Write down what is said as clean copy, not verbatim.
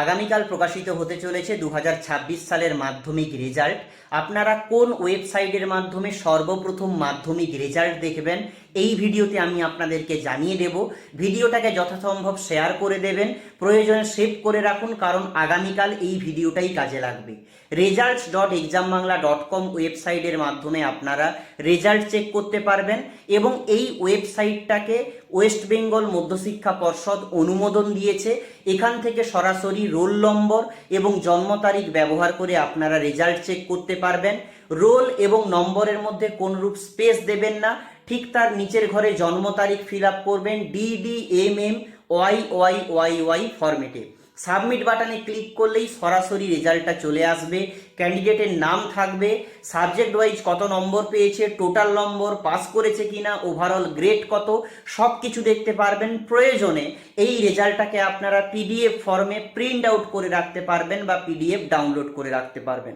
আগামীকাল প্রকাশিত হতে চলেছে 2026 সালের মাধ্যমিক রেজাল্ট। আপনারা কোন ওয়েবসাইটের মাধ্যমে সর্বপ্রথম মাধ্যমিক রেজাল্ট দেখবেন এই ভিডিওতে আমি আপনাদেরকে জানিয়ে দেব। ভিডিওটাকে যথাসম্ভব শেয়ার করে দেবেন, প্রয়োজনে সেভ করে রাখুন, কারণ আগামীকাল এই ভিডিওটাই কাজে লাগবে। results.exambangla.com ওয়েবসাইটের মাধ্যমে আপনারা রেজাল্ট চেক করতে পারবেন এবং এই ওয়েবসাইটটাকে ওয়েস্ট বেঙ্গল মধ্যশিক্ষা পর্ষদ অনুমোদন দিয়েছে। এখান থেকে সরাসরি রোল নম্বর এবং জন্ম তারিখ ব্যবহার করে আপনারা রেজাল্ট চেক করতে পারবেন। রোল এবং নম্বরের মধ্যে কোনরূপ স্পেস দেবেন না, ঠিক তার নিচের ঘরে জন্ম তারিখ ফিল আপ করবেন DDMMYYYY ফরম্যাটে। সাবমিট বাটনে ক্লিক করলেই সরাসরি রেজাল্টটা চলে আসবে। ক্যান্ডিডেটের নাম থাকবে, সাবজেক্ট ওয়াইজ কত নম্বর পেয়েছে, টোটাল নম্বর, পাস করেছে কিনা, ওভারঅল গ্রেড কত, সব কিছু দেখতে পারবেন। প্রয়োজনে এই রেজাল্টটাকে আপনারা PDF ফর্মে প্রিন্ট আউট করে রাখতে পারবেন বা PDF ডাউনলোড করে রাখতে পারবেন।